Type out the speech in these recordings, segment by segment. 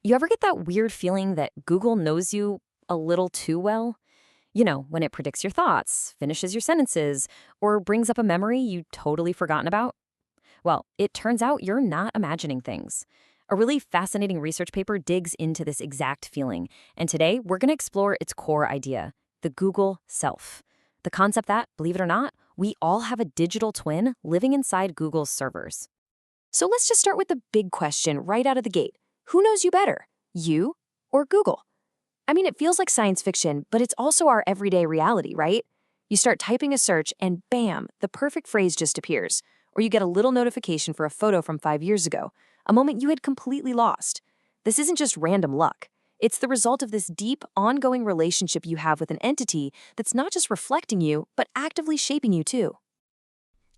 You ever get that weird feeling that Google knows you a little too well? You know, when it predicts your thoughts, finishes your sentences, or brings up a memory you'd totally forgotten about? Well, it turns out you're not imagining things. A really fascinating research paper digs into this exact feeling, and today we're going to explore its core idea, the Google self. The concept that, believe it or not, we all have a digital twin living inside Google's servers. So let's just start with the big question right out of the gate. Who knows you better, you or Google? I mean, it feels like science fiction, but it's also our everyday reality, right? You start typing a search and bam, the perfect phrase just appears. Or you get a little notification for a photo from 5 years ago, a moment you had completely lost. This isn't just random luck. It's the result of this deep, ongoing relationship you have with an entity that's not just reflecting you, but actively shaping you too.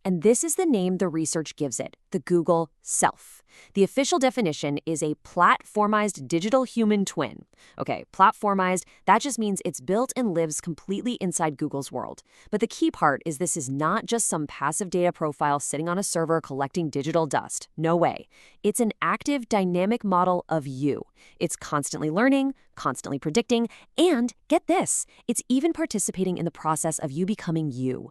And this is the name the research gives it, the Google self. The official definition is a platformized digital human twin. Okay, platformized, that just means it's built and lives completely inside Google's world. But the key part is this is not just some passive data profile sitting on a server collecting digital dust. No way. It's an active, dynamic model of you. It's constantly learning, constantly predicting, and get this, it's even participating in the process of you becoming you.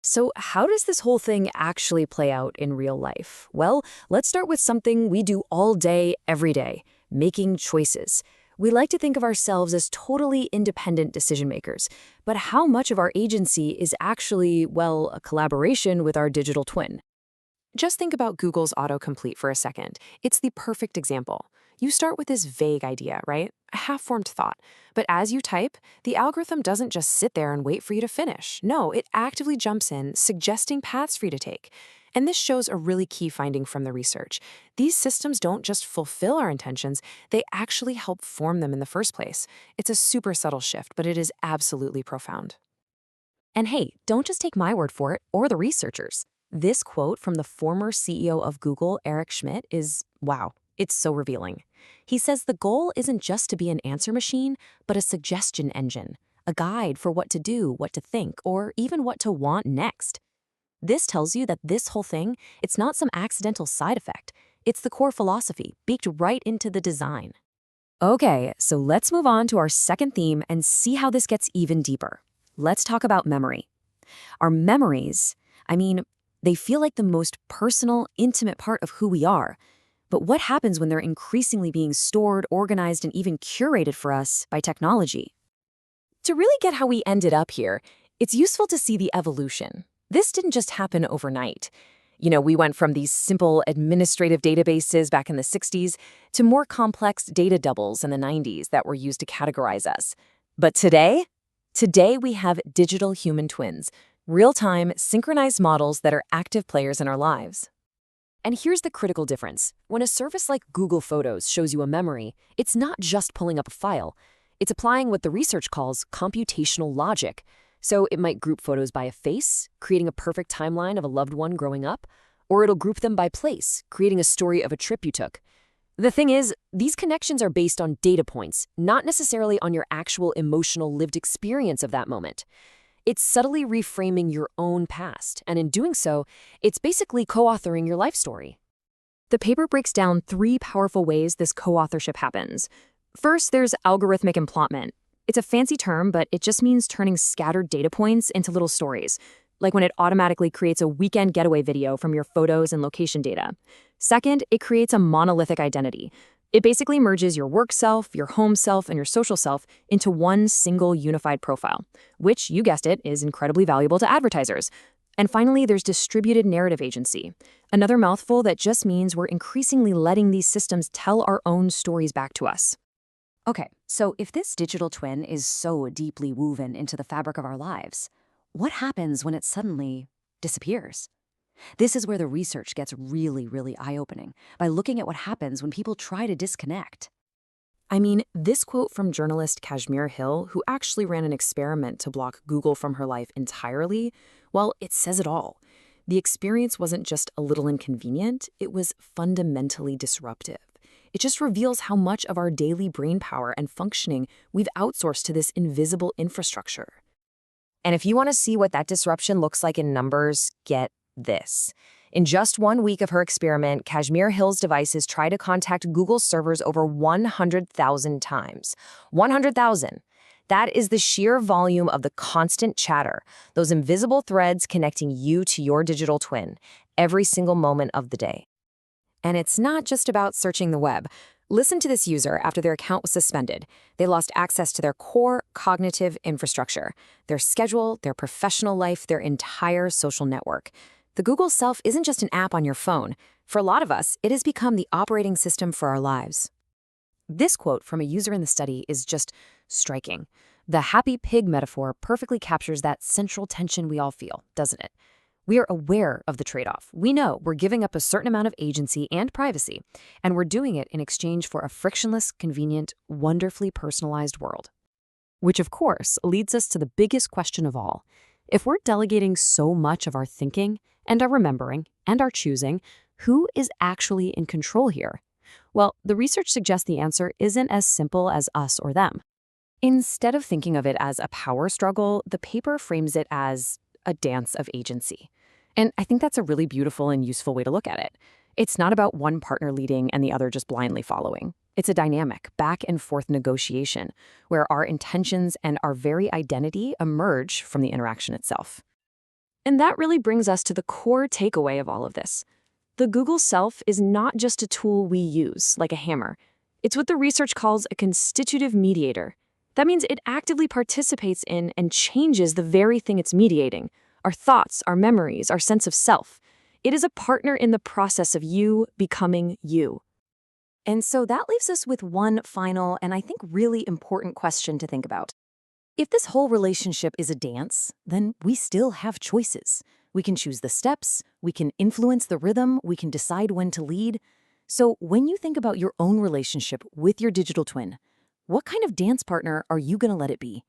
So, how does this whole thing actually play out in real life? Well, let's start with something we do all day, every day, making choices. We like to think of ourselves as totally independent decision makers, but how much of our agency is actually, well, a collaboration with our digital twin? Just think about Google's autocomplete for a second. It's the perfect example. You start with this vague idea, right? A half-formed thought. But as you type, the algorithm doesn't just sit there and wait for you to finish. No, it actively jumps in, suggesting paths for you to take. And this shows a really key finding from the research. These systems don't just fulfill our intentions, they actually help form them in the first place. It's a super subtle shift, but it is absolutely profound. And hey, don't just take my word for it or the researchers. This quote from the former CEO of Google, Eric Schmidt, is wow, it's so revealing. He says the goal isn't just to be an answer machine, but a suggestion engine, a guide for what to do, what to think, or even what to want next. This tells you that this whole thing, it's not some accidental side effect. It's the core philosophy baked right into the design. Okay, so let's move on to our second theme and see how this gets even deeper. Let's talk about memory. Our memories, I mean, they feel like the most personal, intimate part of who we are. But what happens when they're increasingly being stored, organized, and even curated for us by technology? To really get how we ended up here, it's useful to see the evolution. This didn't just happen overnight. We went from these simple administrative databases back in the 60s to more complex data doubles in the 90s that were used to categorize us. But today we have digital human twins, real-time, synchronized models that are active players in our lives. And here's the critical difference. When a service like Google Photos shows you a memory, it's not just pulling up a file. It's applying what the research calls computational logic. So it might group photos by a face, creating a perfect timeline of a loved one growing up, or it'll group them by place, creating a story of a trip you took. The thing is, these connections are based on data points, not necessarily on your actual emotional lived experience of that moment. It's subtly reframing your own past, and in doing so, it's basically co-authoring your life story. The paper breaks down 3 powerful ways this co-authorship happens. First, there's algorithmic implantment. It's a fancy term, but it just means turning scattered data points into little stories, like when it automatically creates a weekend getaway video from your photos and location data. Second, it creates a monolithic identity. It basically merges your work self, your home self, and your social self into one single unified profile, which, you guessed it, is incredibly valuable to advertisers. And finally, there's distributed narrative agency, another mouthful that just means we're increasingly letting these systems tell our own stories back to us. Okay, so if this digital twin is so deeply woven into the fabric of our lives, what happens when it suddenly disappears? This is where the research gets really, really eye-opening by looking at what happens when people try to disconnect. I mean, this quote from journalist Kashmir Hill, who actually ran an experiment to block Google from her life entirely, well, it says it all. The experience wasn't just a little inconvenient, it was fundamentally disruptive. It just reveals how much of our daily brain power and functioning we've outsourced to this invisible infrastructure. And if you want to see what that disruption looks like in numbers, get this. In just 1 week of her experiment, Kashmir Hill's devices try to contact Google's servers over 100,000 times. 100,000. That is the sheer volume of the constant chatter, those invisible threads connecting you to your digital twin, every single moment of the day. And it's not just about searching the web. Listen to this user after their account was suspended. They lost access to their core cognitive infrastructure, their schedule, their professional life, their entire social network. The Google Self isn't just an app on your phone. For a lot of us, it has become the operating system for our lives. This quote from a user in the study is just striking. The happy pig metaphor perfectly captures that central tension we all feel, doesn't it? We are aware of the trade-off. We know we're giving up a certain amount of agency and privacy, and we're doing it in exchange for a frictionless, convenient, wonderfully personalized world. Which, of course, leads us to the biggest question of all. If we're delegating so much of our thinking and our remembering and our choosing, who is actually in control here? Well, the research suggests the answer isn't as simple as us or them. Instead of thinking of it as a power struggle, the paper frames it as a dance of agency. And I think that's a really beautiful and useful way to look at it. It's not about one partner leading and the other just blindly following. It's a dynamic, back and forth negotiation where our intentions and our very identity emerge from the interaction itself. And that really brings us to the core takeaway of all of this. The Google Self is not just a tool we use, like a hammer. It's what the research calls a constitutive mediator. That means it actively participates in and changes the very thing it's mediating, our thoughts, our memories, our sense of self. It is a partner in the process of you becoming you. And so that leaves us with one final and I think really important question to think about. If this whole relationship is a dance, then we still have choices. We can choose the steps, we can influence the rhythm, we can decide when to lead. So when you think about your own relationship with your digital twin, what kind of dance partner are you going to let it be?